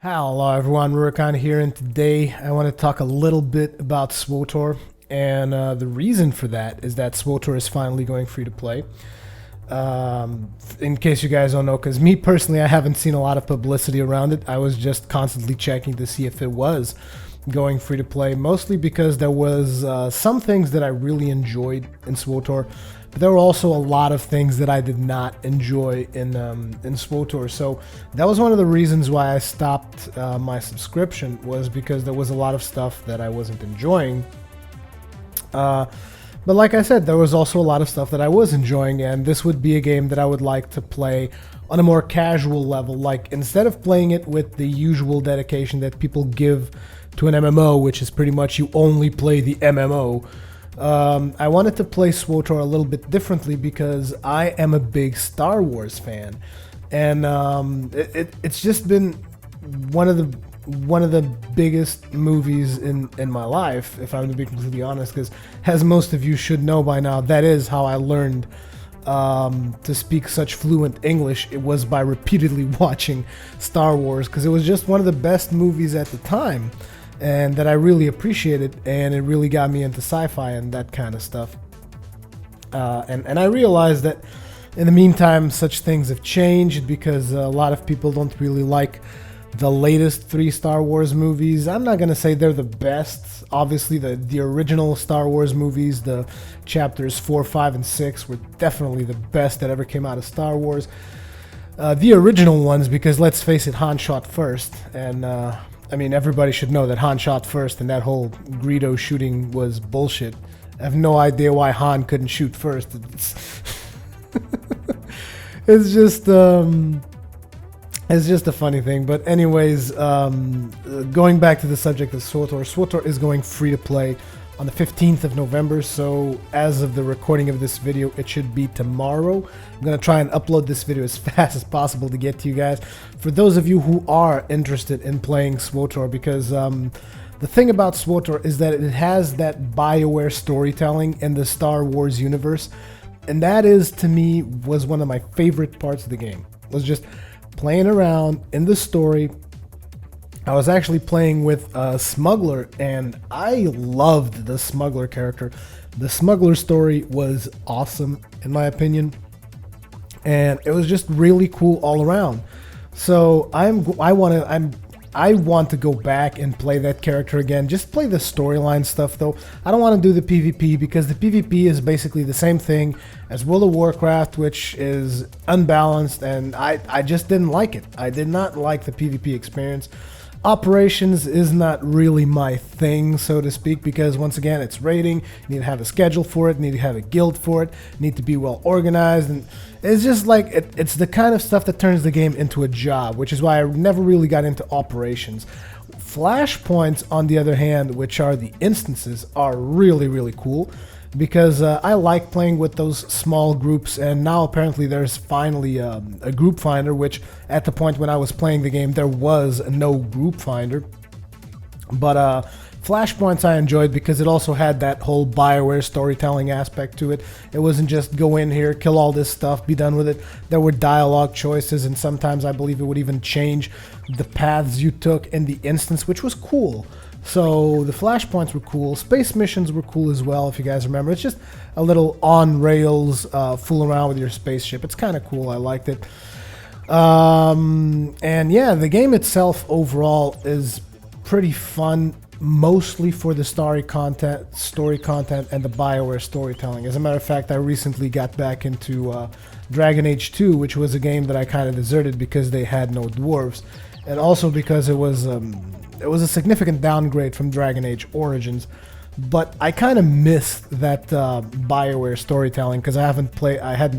Hello everyone, Rurikhan here, and today I want to talk a little bit about SWTOR, and the reason for that is that SWTOR is finally going free to play. In case you guys don't know, because me personally, I haven't seen a lot of publicity around it. I was just constantly checking to see if it was going free to play, mostly because there was some things that I really enjoyed in SWTOR, but there were also a lot of things that I did not enjoy in SWTOR. So that was one of the reasons why I stopped my subscription, was because there was a lot of stuff that I wasn't enjoying. But like I said, there was also a lot of stuff that I was enjoying, and this would be a game that I would like to play on a more casual level. Like, instead of playing it with the usual dedication that people give to an MMO, which is pretty much you only play the MMO, I wanted to play SWTOR a little bit differently because I am a big Star Wars fan, and it's just been one of the biggest movies in my life, if I'm to be completely honest, because as most of you should know by now, that is how I learned to speak such fluent English. It was by repeatedly watching Star Wars, because it was just one of the best movies at the time, and that I really appreciated, and it really got me into sci-fi and that kind of stuff. And I realized that in the meantime, such things have changed, because a lot of people don't really like the latest 3 Star Wars movies. I'm not gonna say they're the best. Obviously, the original Star Wars movies, the chapters 4, 5, and 6, were definitely the best that ever came out of Star Wars. The original ones, because let's face it, Han shot first, and I mean, everybody should know that Han shot first, and that whole Greedo shooting was bullshit. I have no idea why Han couldn't shoot first. It's just a funny thing. But anyways, going back to the subject of SWTOR, SWTOR is going free to play on the 15th of November, so as of the recording of this video, it should be tomorrow. I'm going to try and upload this video as fast as possible to get to you guys. For those of you who are interested in playing SWTOR, because the thing about SWTOR is that it has that BioWare storytelling in the Star Wars universe, and that is, to me, was one of my favorite parts of the game. Was just playing around in the story. I was actually playing with a smuggler, and I loved the smuggler character. The smuggler story was awesome, in my opinion, and it was just really cool all around. So I want to go back and play that character again. Just play the storyline stuff, though. I don't want to do the PvP, because the PvP is basically the same thing as World of Warcraft, which is unbalanced, and I just didn't like it. I did not like the PvP experience. Operations is not really my thing, so to speak, because once again, it's raiding. You need to have a schedule for it, you need to have a guild for it, you need to be well organized, and it's just like, it's the kind of stuff that turns the game into a job, which is why I never really got into operations. Flashpoints, on the other hand, which are the instances, are really, really cool, because I like playing with those small groups, and now apparently there's finally a group finder, which at the point when I was playing the game there was no group finder. But Flashpoints I enjoyed because it also had that whole BioWare storytelling aspect to it. It wasn't just go in here, kill all this stuff, be done with it. There were dialogue choices, and sometimes I believe it would even change the paths you took in the instance, which was cool. So the Flashpoints were cool. Space missions were cool as well, if you guys remember. It's just a little on-rails fool around with your spaceship. It's kind of cool. I liked it. And yeah, the game itself overall is pretty fun, mostly for the story content, and the BioWare storytelling. As a matter of fact, I recently got back into Dragon Age 2, which was a game that I kind of deserted because they had no dwarves, and also because it was a significant downgrade from Dragon Age Origins. But I kind of missed that BioWare storytelling, because I hadn't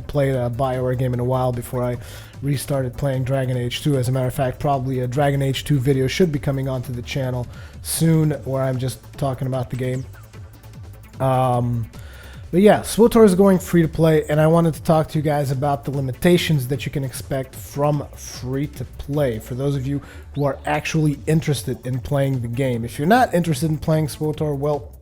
played a BioWare game in a while before I restarted playing Dragon Age 2. As a matter of fact, probably a Dragon Age 2 video should be coming onto the channel soon, where I'm just talking about the game. But yeah, SWTOR is going free to play, and I wanted to talk to you guys about the limitations that you can expect from free to play, for those of you who are actually interested in playing the game. If you're not interested in playing SWTOR, well,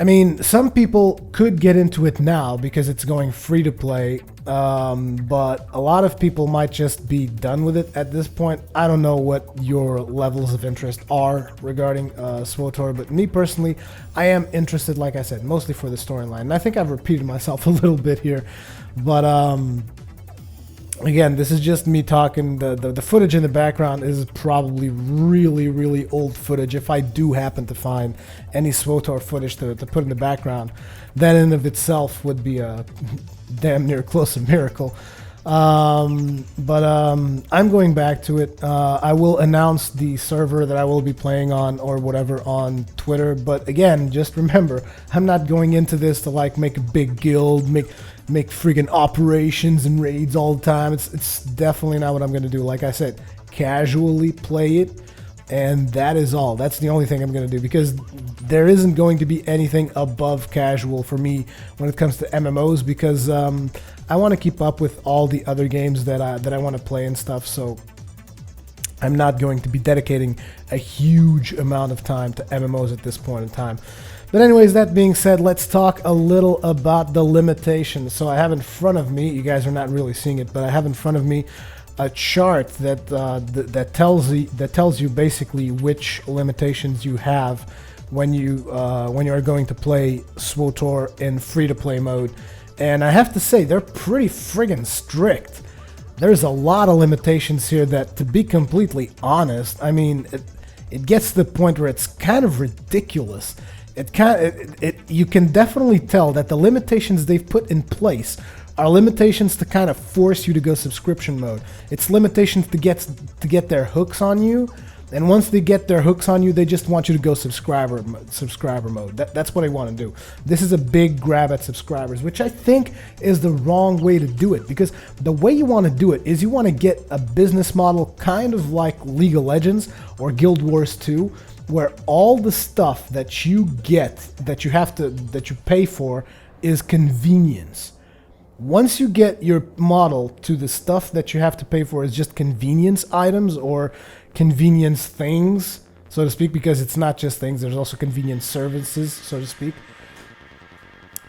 I mean, some people could get into it now because it's going free to play, but a lot of people might just be done with it at this point. I don't know what your levels of interest are regarding SWTOR, but me personally, I am interested, like I said, mostly for the storyline. And I think I've repeated myself a little bit here, but again, this is just me talking. The footage in the background is probably really old footage. If I do happen to find any SWTOR footage to put in the background, that in of itself would be a damn near close to miracle. I'm going back to it. I will announce the server that I will be playing on or whatever on Twitter. But again, just remember, I'm not going into this to like make a big guild, make friggin' operations and raids all the time. It's definitely not what I'm going to do. Like I said, casually play it, and that is all. That's the only thing I'm going to do, because there isn't going to be anything above casual for me when it comes to MMOs, because I want to keep up with all the other games that I want to play and stuff. So I'm not going to be dedicating a huge amount of time to MMOs at this point in time. But anyways, that being said, let's talk a little about the limitations. So I have in front of me, you guys are not really seeing it, but I have in front of me a chart that tells you basically which limitations you have when you are going to play SWTOR in free-to-play mode. And I have to say, they're pretty friggin' strict. There's a lot of limitations here that, to be completely honest, I mean, it gets to the point where it's kind of ridiculous. You can definitely tell that the limitations they've put in place are limitations to kind of force you to go subscription mode. It's limitations to get their hooks on you, and once they get their hooks on you, they just want you to go subscriber mode. That's what they want to do. This is a big grab at subscribers, which I think is the wrong way to do it, because the way you want to do it is you want to get a business model kind of like League of Legends or Guild Wars 2, where all the stuff that you get, that you pay for, is convenience. Once you get your model to the stuff that you have to pay for is just convenience items or convenience things, so to speak, because it's not just things, there's also convenience services, so to speak.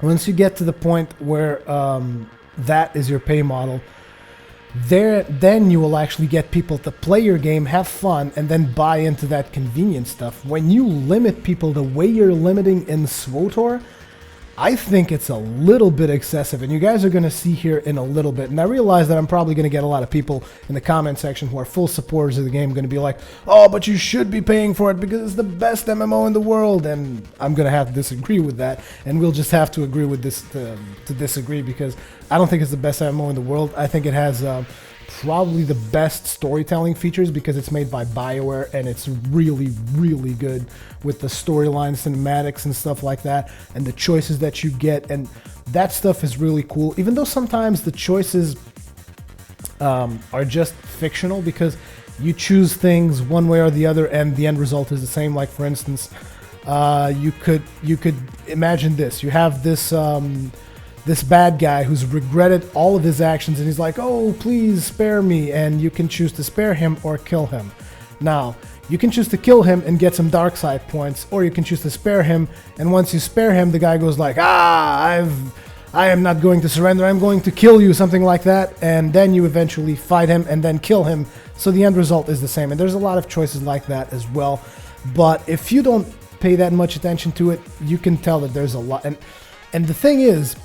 Once you get to the point where that is your pay model, then you will actually get people to play your game, have fun, and then buy into that convenience stuff. When you limit people the way you're limiting in SWTOR, I think it's a little bit excessive, and you guys are going to see here in a little bit. And I realize that I'm probably going to get a lot of people in the comment section who are full supporters of the game going to be like, oh, but you should be paying for it because it's the best MMO in the world. And I'm going to have to disagree with that, and we'll just have to agree with this to disagree, because I don't think it's the best MMO in the world. I think it has probably the best storytelling features because it's made by BioWare, and it's really good with the storyline, cinematics and stuff like that, and the choices that you get, and that stuff is really cool, even though sometimes the choices are just fictional because you choose things one way or the other and the end result is the same. Like, for instance, you could imagine this. You have this bad guy who's regretted all of his actions, and he's like, oh, please spare me, and you can choose to spare him or kill him. Now, you can choose to kill him and get some dark side points, or you can choose to spare him, and once you spare him, the guy goes like, I am not going to surrender, I'm going to kill you, something like that, and then you eventually fight him and then kill him, so the end result is the same. And there's a lot of choices like that as well, but if you don't pay that much attention to it, you can tell that there's a lot. And the thing is,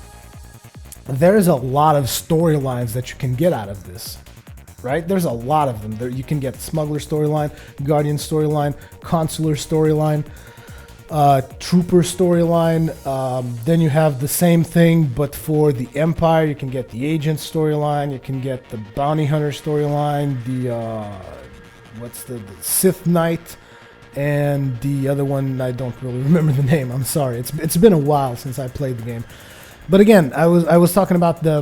there's a lot of storylines that you can get out of this, right? There's a lot of them. You can get Smuggler storyline, Guardian storyline, Consular storyline, Trooper storyline. Then you have the same thing, but for the Empire. You can get the Agent storyline. You can get the Bounty Hunter storyline, the Sith Knight, and the other one, I don't really remember the name. I'm sorry. It's been a while since I played the game. But again, I was talking about the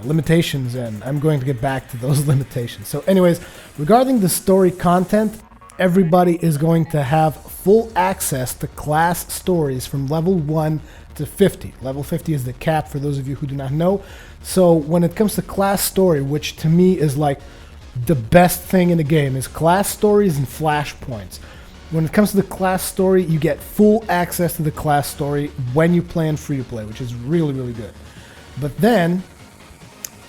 limitations, and I'm going to get back to those limitations. So anyways, regarding the story content, everybody is going to have full access to class stories from level 1 to 50. Level 50 is the cap, for those of you who do not know. So when it comes to class story, which to me is like the best thing in the game, is class stories and flashpoints. When it comes to the class story, you get full access to the class story when you play in free-to-play, which is really, really good. But then,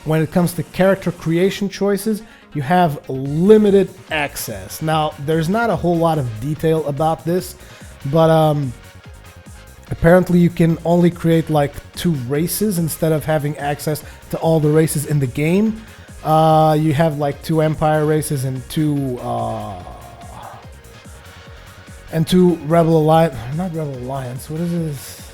when it comes to character creation choices, you have limited access. Now, there's not a whole lot of detail about this, but apparently you can only create like 2 races instead of having access to all the races in the game. You have like 2 Empire races and 2 Rebel Alliance. Not Rebel Alliance. What is this?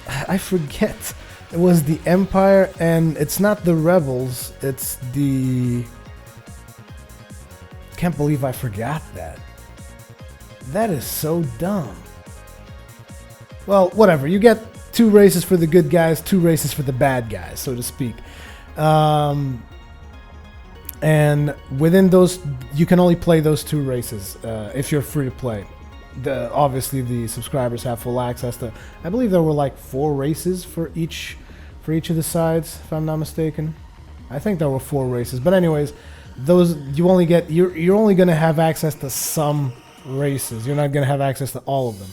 I forget. It was the Empire, and it's not the Rebels. It's the... Can't believe I forgot that. That is so dumb. Well, whatever. You get 2 races for the good guys, 2 races for the bad guys, so to speak. And within those, you can only play those 2 races if you're free to play. Obviously, the subscribers have full access to. I believe there were like 4 races for each of the sides, if I'm not mistaken. I think there were 4 races, but anyways, those you only get. You're only gonna have access to some races. You're not gonna have access to all of them.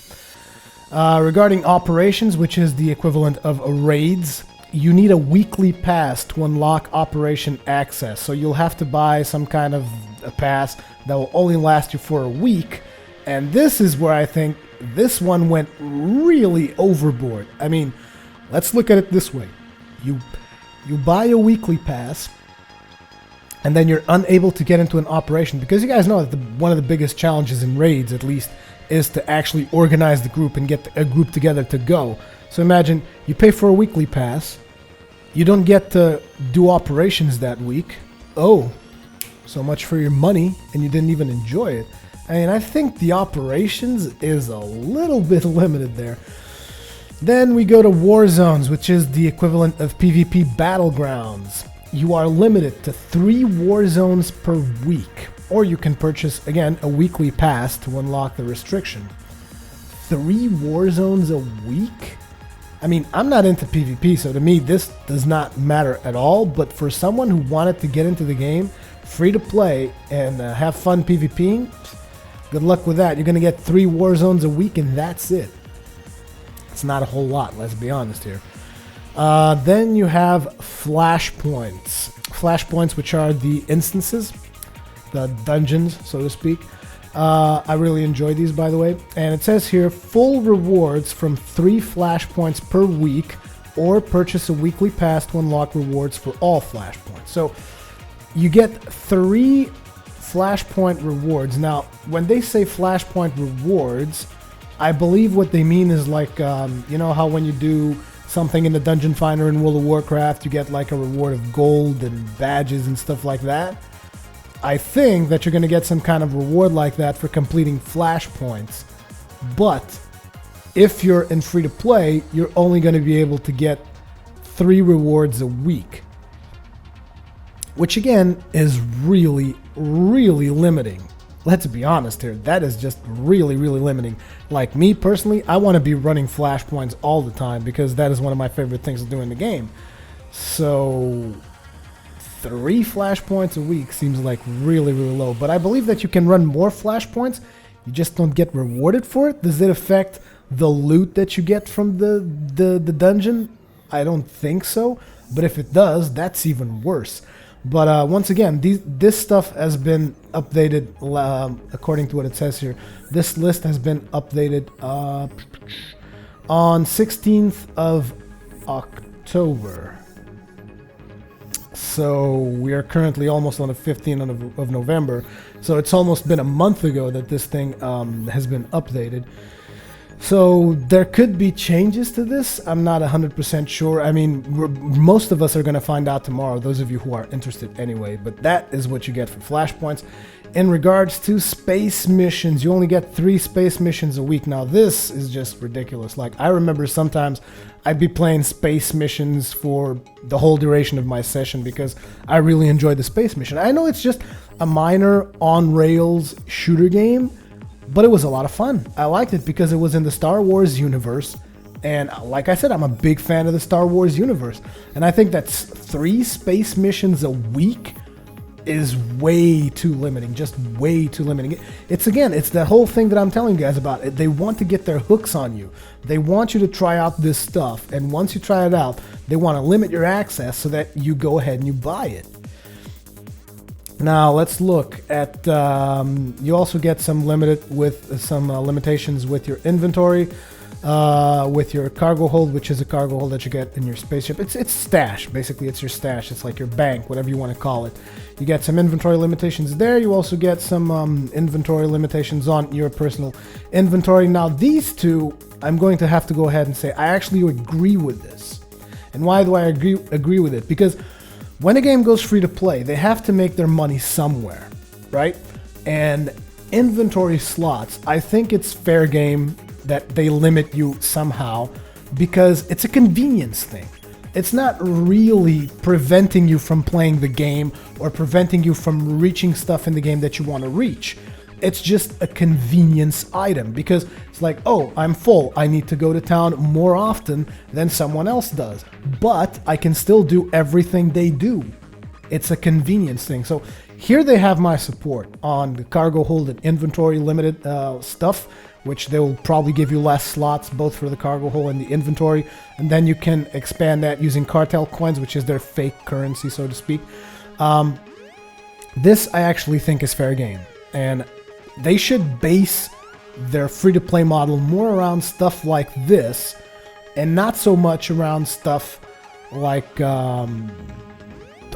Regarding operations, which is the equivalent of raids, you need a weekly pass to unlock operation access. So you'll have to buy some kind of a pass that will only last you for a week. And this is where I think this one went really overboard. I mean, let's look at it this way. You buy a weekly pass, and then you're unable to get into an operation, because you guys know that one of the biggest challenges in raids, at least, is to actually organize the group and get a group together to go. So imagine you pay for a weekly pass, you don't get to do operations that week. Oh, so much for your money, and you didn't even enjoy it. I mean, I think the operations is a little bit limited there. Then we go to War Zones, which is the equivalent of PvP Battlegrounds. You are limited to 3 War Zones per week, or you can purchase, again, a weekly pass to unlock the restriction. 3 War Zones a week? I mean, I'm not into PvP, so to me this does not matter at all, but for someone who wanted to get into the game, free to play, and have fun PvPing, good luck with that. You're going to get 3 War Zones a week, and that's it. It's not a whole lot, let's be honest here. Then you have Flashpoints. Flashpoints, which are the instances, the dungeons, so to speak. I really enjoy these, by the way. And it says here, full rewards from 3 Flashpoints per week, or purchase a weekly pass to unlock rewards for all Flashpoints. So you get 3 Flashpoint rewards. Now, when they say Flashpoint rewards, I believe what they mean is like, you know how when you do something in the Dungeon Finder in World of Warcraft, you get like a reward of gold and badges and stuff like that? I think that you're going to get some kind of reward like that for completing Flashpoints. But if you're in free-to-play, you're only going to be able to get 3 rewards a week. Which again is really, really limiting. Let's be honest here, that is just really, really limiting. Like me personally, I want to be running Flashpoints all the time because that is one of my favorite things to do in the game. So 3 Flashpoints a week seems like really, really low. But I believe that you can run more Flashpoints, you just don't get rewarded for it. Does it affect the loot that you get from the dungeon? I don't think so, but if it does, that's even worse. But once again, this stuff has been updated according to what it says here. This list has been updated on 16th of October. So we are currently almost on the 15th of November. So it's almost been a month ago that this thing has been updated. So there could be changes to this. I'm not 100% sure. I mean, most of us are going to find out tomorrow, those of you who are interested anyway. But that is what you get for Flashpoints. In regards to space missions, you only get 3 space missions a week. Now, this is just ridiculous. Like, I remember sometimes I'd be playing space missions for the whole duration of my session because I really enjoyed the space mission. I know it's just a minor on-rails shooter game, but it was a lot of fun. I liked it because it was in the Star Wars universe. And like I said, I'm a big fan of the Star Wars universe. And I think that's 3 space missions a week is way too limiting, just way too limiting. It's the whole thing that I'm telling you guys about. They want to get their hooks on you. They want you to try out this stuff, and once you try it out, they want to limit your access so that you go ahead and you buy it. Now let's look at. You also get some limitations with your inventory, with your cargo hold, which is a cargo hold that you get in your spaceship. It's stash, basically. It's your stash. It's like your bank, whatever you want to call it. You get some inventory limitations there. You also get some inventory limitations on your personal inventory. Now these two, I'm going to have to go ahead and say I actually agree with this. And why do I agree with it? Because when a game goes free to play, they have to make their money somewhere, right? And inventory slots, I think it's fair game that they limit you somehow, because it's a convenience thing. It's not really preventing you from playing the game or preventing you from reaching stuff in the game that you want to reach. It's just a convenience item, because it's like, oh, I'm full. I need to go to town more often than someone else does, but I can still do everything they do. It's a convenience thing. So here they have my support on the cargo hold and inventory limited stuff, which they will probably give you less slots both for the cargo hold and the inventory, and then you can expand that using cartel coins, which is their fake currency, so to speak. This I actually think is fair game, and they should base their free-to-play model more around stuff like this, and not so much around stuff like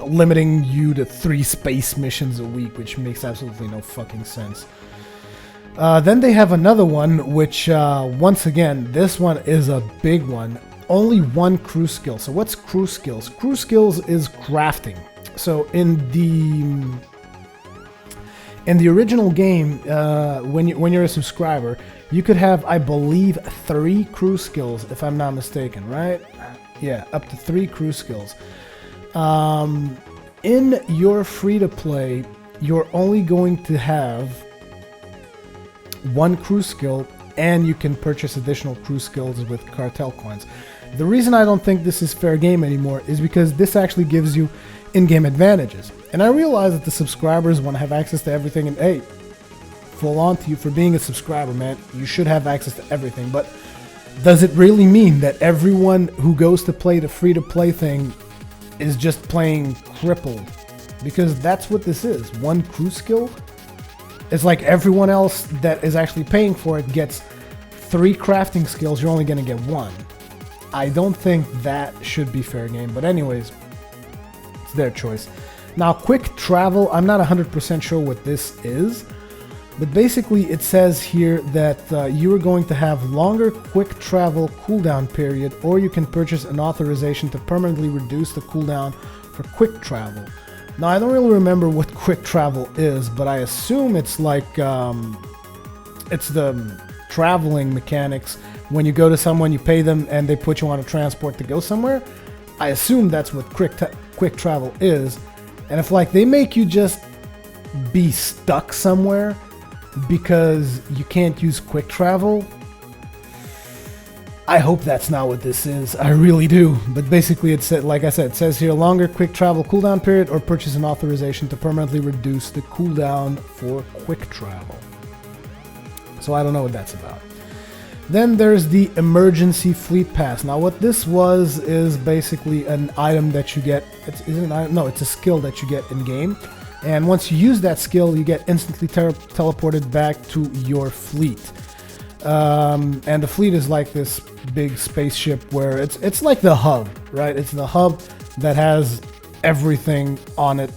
limiting you to 3 space missions a week, which makes absolutely no fucking sense. Then they have another one, which once again, this one is a big one. Only 1 crew skill. So what's crew skills? Crew skills is crafting. So in the original game, when you're a subscriber, you could have, I believe, 3 crew skills, if I'm not mistaken, right? Yeah, up to 3 crew skills. In your free-to-play, you're only going to have 1 crew skill, and you can purchase additional crew skills with cartel coins. The reason I don't think this is fair game anymore is because this actually gives you in-game advantages. And I realize that the subscribers want to have access to everything, and hey, full on to you for being a subscriber, man. You should have access to everything, but does it really mean that everyone who goes to play the free-to-play thing is just playing crippled? Because that's what this is. 1 crew skill. It's like everyone else that is actually paying for it gets 3 crafting skills. You're only going to get 1. I don't think that should be fair game. But anyways, it's their choice. Now, quick travel. I'm not 100% sure what this is. But basically, it says here that you are going to have longer quick travel cooldown period, or you can purchase an authorization to permanently reduce the cooldown for quick travel. Now, I don't really remember what quick travel is, but I assume it's like, it's the traveling mechanics. When you go to someone, you pay them, and they put you on a transport to go somewhere. I assume that's what quick travel is. And if, like, they make you just be stuck somewhere because you can't use quick travel, I hope that's not what this is. I really do. But basically, it said, like I said, it says here, longer quick travel cooldown period, or purchase an authorization to permanently reduce the cooldown for quick travel. So I don't know what that's about. Then there's the emergency fleet pass. Now what this was is basically an item that you get. It's a skill that you get in game. And once you use that skill, you get instantly teleported back to your fleet. And the fleet is like this big spaceship where it's like the hub, right? It's the hub that has everything on it.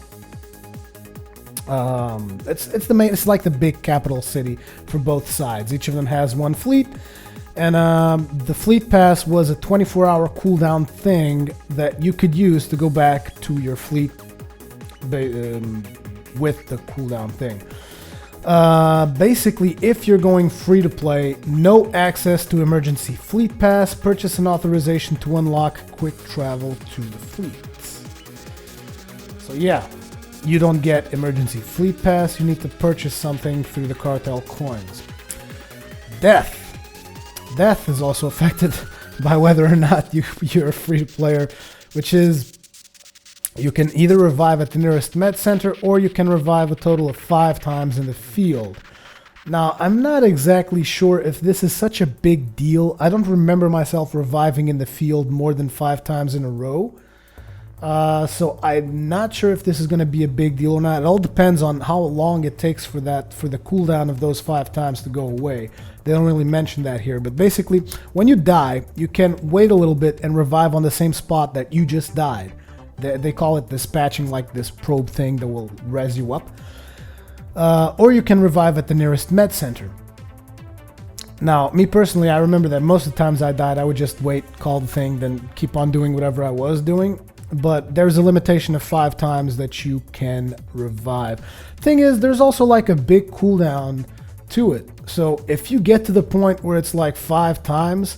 It's like the big capital city for both sides. Each of them has 1 fleet, and the fleet pass was a 24-hour cooldown thing that you could use to go back to your fleet with the cooldown thing. Basically, if you're going free to play, no access to emergency fleet pass, purchase an authorization to unlock quick travel to the fleet. So yeah, you don't get emergency fleet pass, you need to purchase something through the cartel coins. Death is also affected by whether or not you're a free player, which is You can either revive at the nearest med center, or you can revive a total of 5 times in the field. Now, I'm not exactly sure if this is such a big deal. I don't remember myself reviving in the field more than 5 times in a row. So I'm not sure if this is going to be a big deal or not. It all depends on how long it takes for the cooldown of those 5 times to go away. They don't really mention that here, but basically, when you die, you can wait a little bit and revive on the same spot that you just died. They call it dispatching, like this probe thing that will res you up. Or you can revive at the nearest med center. Now, me personally, I remember that most of the times I died, I would just wait, call the thing, then keep on doing whatever I was doing. But there's a limitation of 5 times that you can revive. Thing is, there's also like a big cooldown to it. So if you get to the point where it's like 5 times,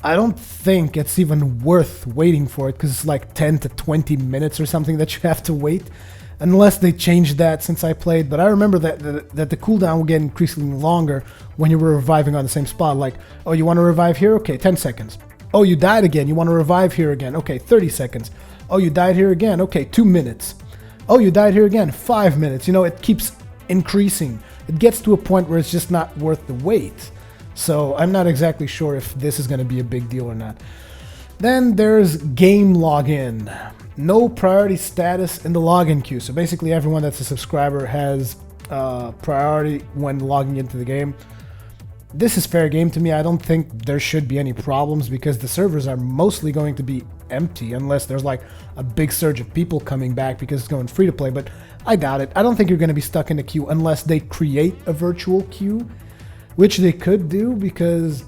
I don't think it's even worth waiting for it, because it's like 10 to 20 minutes or something that you have to wait. Unless they changed that since I played, but I remember that the cooldown would get increasingly longer when you were reviving on the same spot. Like, oh, you want to revive here? Okay, 10 seconds. Oh, you died again. You want to revive here again? Okay, 30 seconds. Oh, you died here again? Okay, 2 minutes. Oh, you died here again? 5 minutes. You know, it keeps increasing. It gets to a point where it's just not worth the wait. So I'm not exactly sure if this is going to be a big deal or not. Then there's game login. No priority status in the login queue. So basically everyone that's a subscriber has priority when logging into the game. This is fair game to me. I don't think there should be any problems, because the servers are mostly going to be empty unless there's like a big surge of people coming back because it's going free to play, but I doubt it. I don't think you're going to be stuck in a queue unless they create a virtual queue, which they could do, because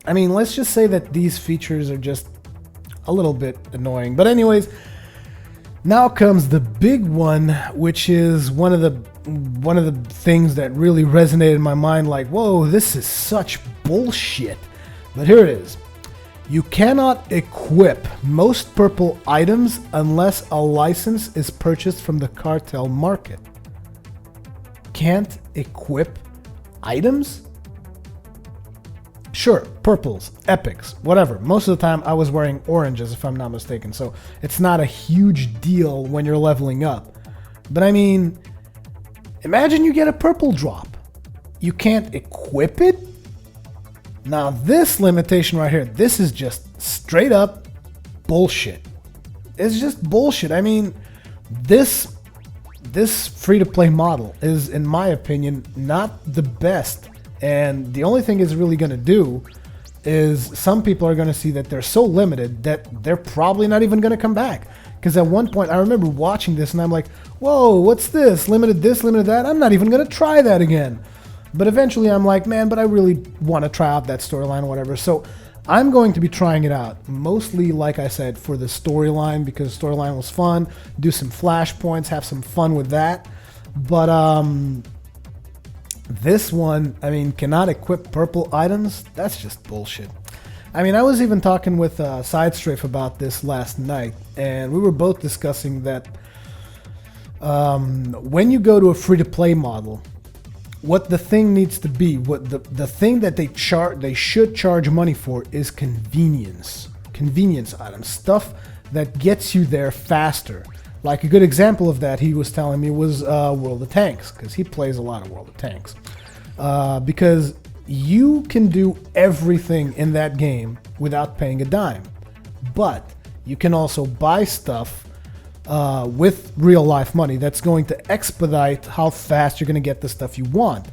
I mean, let's just say that these features are just a little bit annoying. But anyways, now comes the big one, which is one of the things that really resonated in my mind, like, whoa, this is such bullshit. But here it is. You cannot equip most purple items unless a license is purchased from the cartel market. Can't equip items? Sure, purples, epics, whatever. Most of the time I was wearing oranges, if I'm not mistaken, so it's not a huge deal when you're leveling up. But I mean, imagine you get a purple drop. You can't equip it? Now this limitation right here, this is just straight up bullshit. It's just bullshit. I mean, this free-to-play model is, in my opinion, not the best. And the only thing it's really going to do is some people are going to see that they're so limited that they're probably not even going to come back. Because at one point, I remember watching this and I'm like, whoa, what's this? Limited this, limited that? I'm not even going to try that again. But eventually I'm like, man, but I really want to try out that storyline or whatever. So I'm going to be trying it out. Mostly, like I said, for the storyline, because the storyline was fun. Do some flashpoints, have some fun with that. But, this one, I mean, cannot equip purple items? That's just bullshit. I mean, I was even talking with Sidestrafe about this last night, and we were both discussing that when you go to a free-to-play model, what the thing needs to be, what the thing that they should charge money for is convenience. Convenience items, stuff that gets you there faster. Like a good example of that, he was telling me, was World of Tanks, because he plays a lot of World of Tanks. Because you can do everything in that game without paying a dime. But you can also buy stuff with real life money that's going to expedite how fast you're going to get the stuff you want.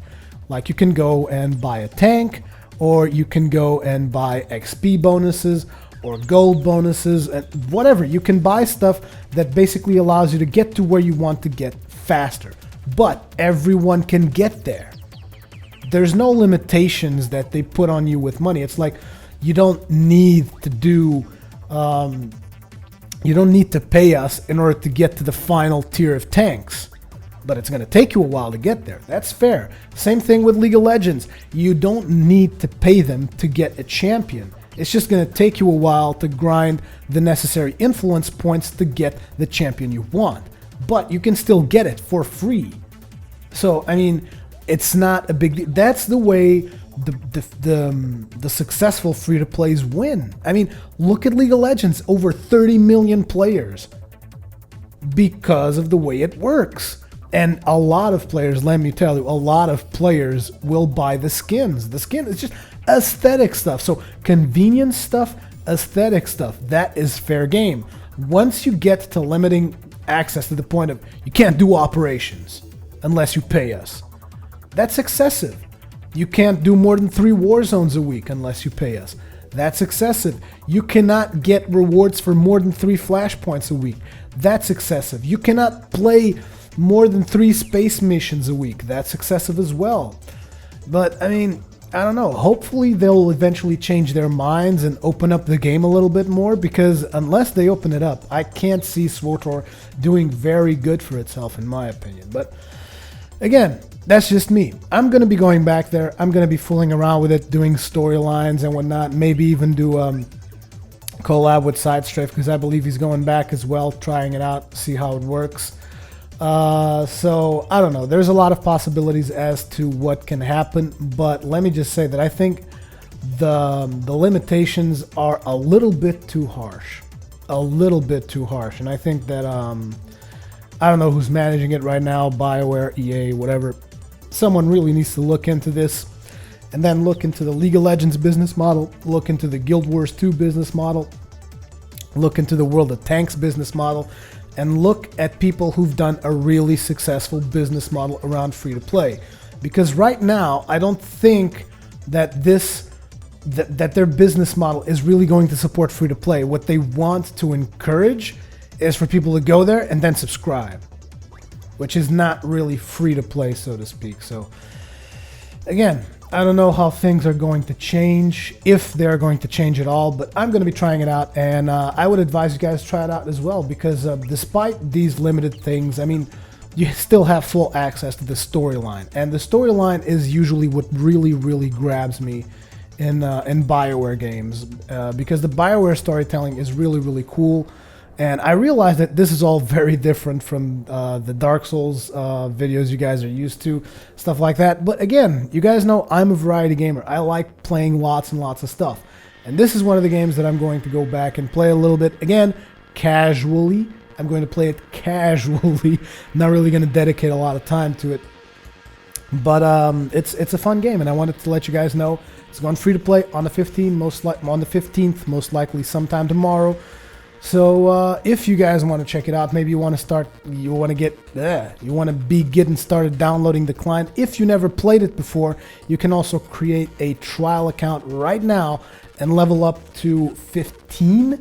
Like you can go and buy a tank, or you can go and buy XP bonuses, or gold bonuses, and whatever. You can buy stuff that basically allows you to get to where you want to get faster. But everyone can get there. There's no limitations that they put on you with money. It's like you don't need to do, you don't need to pay us in order to get to the final tier of tanks. But it's going to take you a while to get there. That's fair. Same thing with League of Legends. You don't need to pay them to get a champion. It's just going to take you a while to grind the necessary influence points to get the champion you want. But you can still get it for free. So, I mean, it's not a big deal. That's the way the successful free-to-plays win. I mean, look at League of Legends. Over 30 million players. because of the way it works. And a lot of players, let me tell you, a lot of players will buy the skins. The skin is just aesthetic stuff. So convenience stuff, aesthetic stuff, that is fair game. Once you get to limiting access to the point of you can't do operations unless you pay us, that's excessive. You can't do more than 3 war zones a week unless you pay us. That's excessive. You cannot get rewards for more than 3 flashpoints a week. That's excessive. You cannot play more than 3 space missions a week. That's excessive as well. But I mean, I don't know. Hopefully they'll eventually change their minds and open up the game a little bit more, because unless they open it up, I can't see SWTOR doing very good for itself, in my opinion. But again, that's just me. I'm going to be going back there. I'm going to be fooling around with it, doing storylines and whatnot. Maybe even do collab with Sidestrafe, because I believe he's going back as well, trying it out, see how it works. So I don't know. There's a lot of possibilities as to what can happen, but let me just say that I think the limitations are a little bit too harsh. A little bit too harsh. And I think that I don't know who's managing it right now, BioWare, EA, whatever. Someone really needs to look into this, and then look into the League of Legends business model, look into the Guild Wars 2 business model, look into the World of Tanks business model, and look at people who've done a really successful business model around free-to-play. Because right now, I don't think that that their business model is really going to support free-to-play. What they want to encourage is for people to go there and then subscribe, which is not really free-to-play, so to speak. So again, I don't know how things are going to change, if they're going to change at all, but I'm going to be trying it out, and I would advise you guys to try it out as well, because despite these limited things, I mean, you still have full access to the storyline, and the storyline is usually what really, really grabs me in BioWare games, because the BioWare storytelling is really, really cool. And I realize that this is all very different from the Dark Souls videos you guys are used to, stuff like that. But again, you guys know I'm a variety gamer. I like playing lots and lots of stuff. And this is one of the games that I'm going to go back and play a little bit. Again, casually. I'm going to play it casually. Not really going to dedicate a lot of time to it. But it's a fun game, and I wanted to let you guys know it's going free to play on the 15th, most likely sometime tomorrow. So if you guys want to check it out, maybe you want to be getting started downloading the client. If you never played it before, you can also create a trial account right now and level up to 15,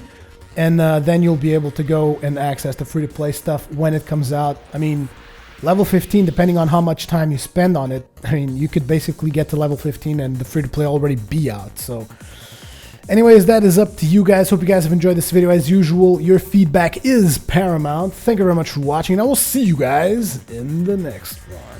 and then you'll be able to go and access the free-to-play stuff when it comes out. I mean, level 15, depending on how much time you spend on it, I mean, you could basically get to level 15 and the free-to-play already be out. So anyways, that is up to you guys. Hope you guys have enjoyed this video. As usual, your feedback is paramount. Thank you very much for watching, and I will see you guys in the next one.